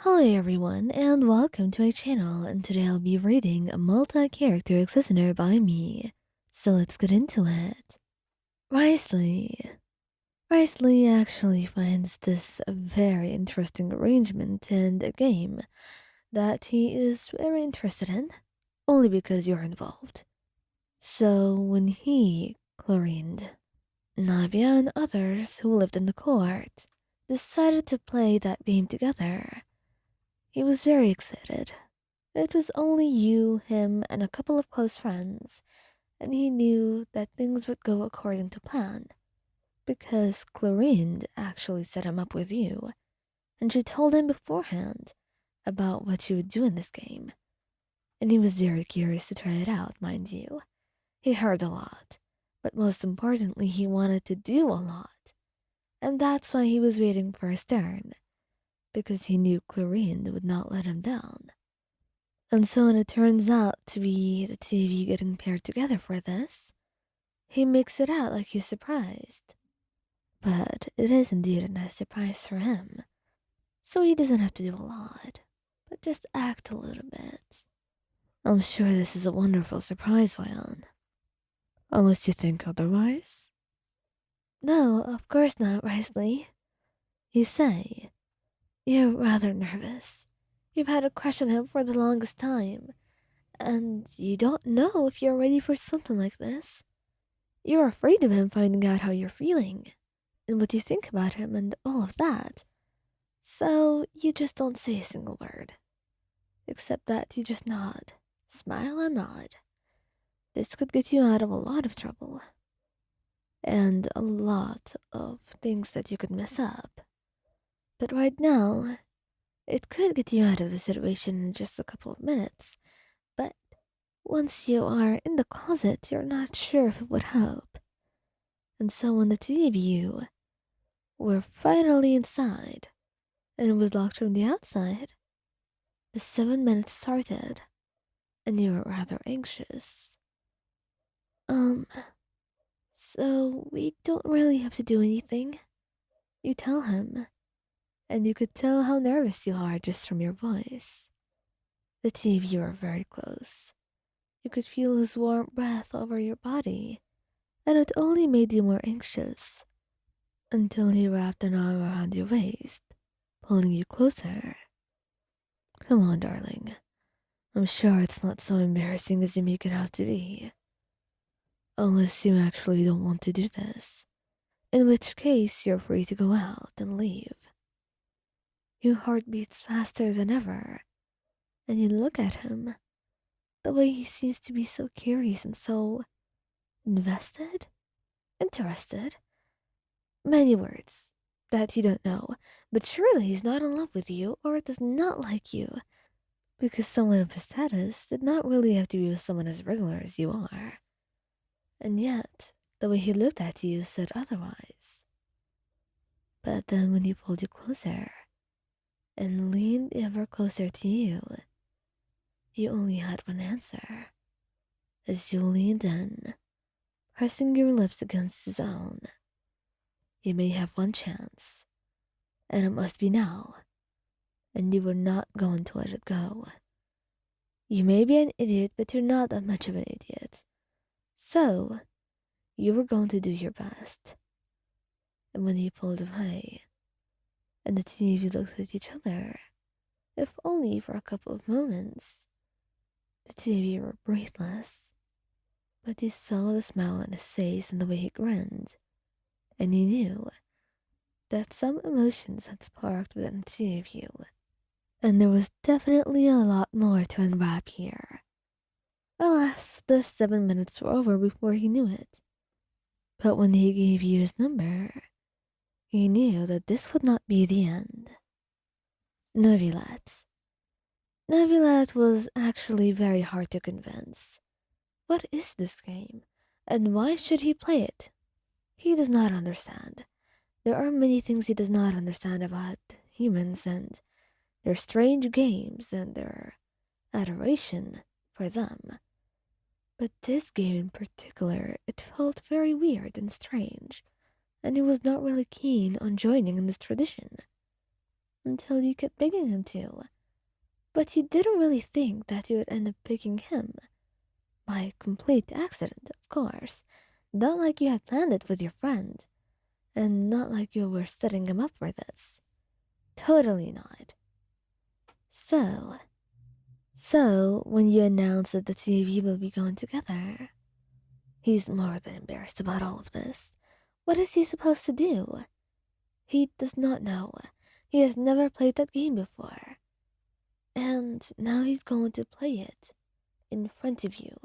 Hello everyone and welcome to my channel, and today I'll be reading a multi-character listener by me. So let's get into it. Wriothesley. Wriothesley actually finds this a very interesting arrangement and a game that he is very interested in, only because you're involved. So when he, Chlorine, Navia and others who lived in the court decided to play that game together, he was very excited. It was only you, him, and a couple of close friends, and he knew that things would go according to plan, because Chlorinde actually set him up with you, and she told him beforehand about what she would do in this game. And he was very curious to try it out, mind you. He heard a lot, but most importantly, he wanted to do a lot. And that's why he was waiting for his turn, because he knew Chlorinde would not let him down. And so when it turns out to be the two of you getting paired together for this, he makes it out like he's surprised. But it is indeed a nice surprise for him. So he doesn't have to do a lot, but just act a little bit. I'm sure this is a wonderful surprise, Ryan. Unless you think otherwise? No, of course not, Wriothesley. You say. You're rather nervous. You've had a crush on him for the longest time, and you don't know if you're ready for something like this. You're afraid of him finding out how you're feeling, and what you think about him, and all of that. So you just don't say a single word. Except that you just nod, smile and nod. This could get you out of a lot of trouble. And a lot of things that you could mess up. But right now, it could get you out of the situation in just a couple of minutes. But once you are in the closet, you're not sure if it would help. And so when the two of you were finally inside, and it was locked from the outside, the 7 minutes started, and you were rather anxious. Um, so we don't really have to do anything. You tell him, and you could tell how nervous you are just from your voice. The two of you are very close. You could feel his warm breath over your body, and it only made you more anxious, until he wrapped an arm around your waist, pulling you closer. Come on, darling. I'm sure it's not so embarrassing as you make it out to be. Unless you actually don't want to do this, in which case you're free to go out and leave. Your heart beats faster than ever, and you look at him, the way he seems to be so curious and so invested, interested. Many words that you don't know, but surely he's not in love with you or does not like you, because someone of his status did not really have to be with someone as regular as you are. And yet, the way he looked at you said otherwise. But then when he pulled you closer and leaned ever closer to you, you only had one answer. As you leaned in, pressing your lips against his own, you may have one chance, and it must be now, and you were not going to let it go. You may be an idiot, but you're not that much of an idiot. So, you were going to do your best. And when he pulled away, and the two of you looked at each other, if only for a couple of moments, the two of you were breathless. But you saw the smile on his face and the way he grinned, and you knew that some emotions had sparked within the two of you, and there was definitely a lot more to unwrap here. Alas, the 7 minutes were over before he knew it. But when he gave you his number, he knew that this would not be the end. Neuvillette. Neuvillette was actually very hard to convince. What is this game, and why should he play it? He does not understand. There are many things he does not understand about humans and their strange games and their adoration for them. But this game in particular, it felt very weird and strange, and he was not really keen on joining in this tradition. until you kept begging him to. But you didn't really think that you would end up picking him. By complete accident, of course. Not like you had planned it with your friend. And not like you were setting him up for this. Totally not. So, when you announced that the two of you will be going together, he's more than embarrassed about all of this. What is he supposed to do? He does not know. He has never played that game before. And now he's going to play it in front of you,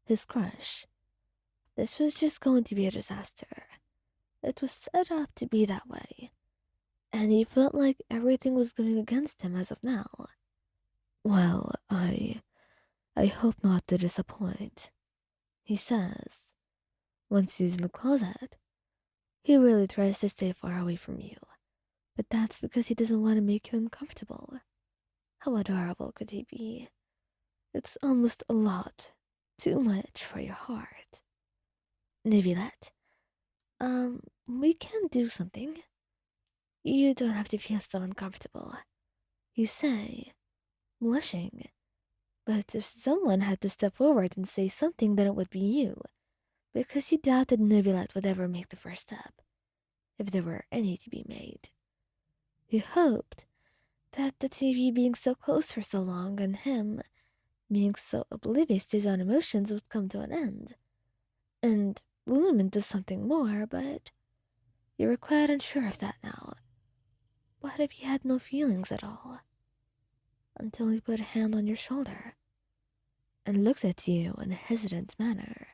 his crush. This was just going to be a disaster. It was set up to be that way. And he felt like everything was going against him as of now. Well, I hope not to disappoint, he says. Once he's in the closet, he really tries to stay far away from you. But that's because he doesn't want to make you uncomfortable. How adorable could he be? It's almost a lot too much for your heart. Neuvillette, we can do something. You don't have to feel so uncomfortable, you say, blushing. But if someone had to step forward and say something, then it would be you, because you doubted Neuvillette would ever make the first step, if there were any to be made. You hoped that the TV being so close for so long and him being so oblivious to his own emotions would come to an end and bloom into something more, but you were quite unsure of that now. What if he had no feelings at all? Until he put a hand on your shoulder and looked at you in a hesitant manner.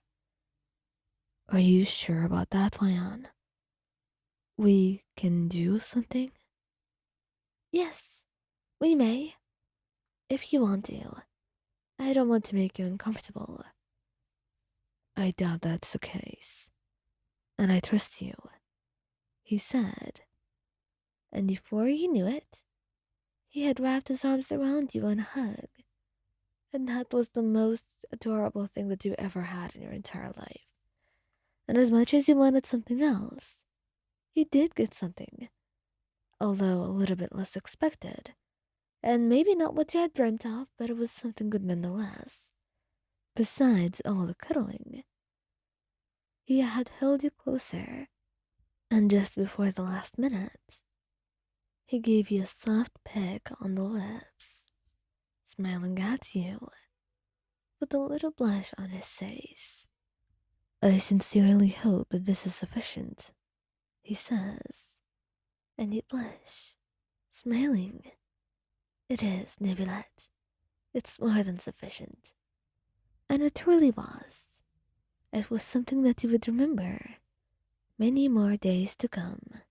Are you sure about that, Lion? We can do something? Yes, we may, if you want to. I don't want to make you uncomfortable. I doubt that's the case. And I trust you, he said. And before you knew it, he had wrapped his arms around you in a hug. And that was the most adorable thing that you ever had in your entire life. And as much as you wanted something else, you did get something, although a little bit less expected. And maybe not what you had dreamt of, but it was something good nonetheless. Besides all the cuddling, he had held you closer, and just before the last minute, he gave you a soft peck on the lips, smiling at you, with a little blush on his face. I sincerely hope that this is sufficient, he says, and you blush, smiling. It is, Neuvillette. It's more than sufficient. And it truly was. It was something that you would remember many more days to come.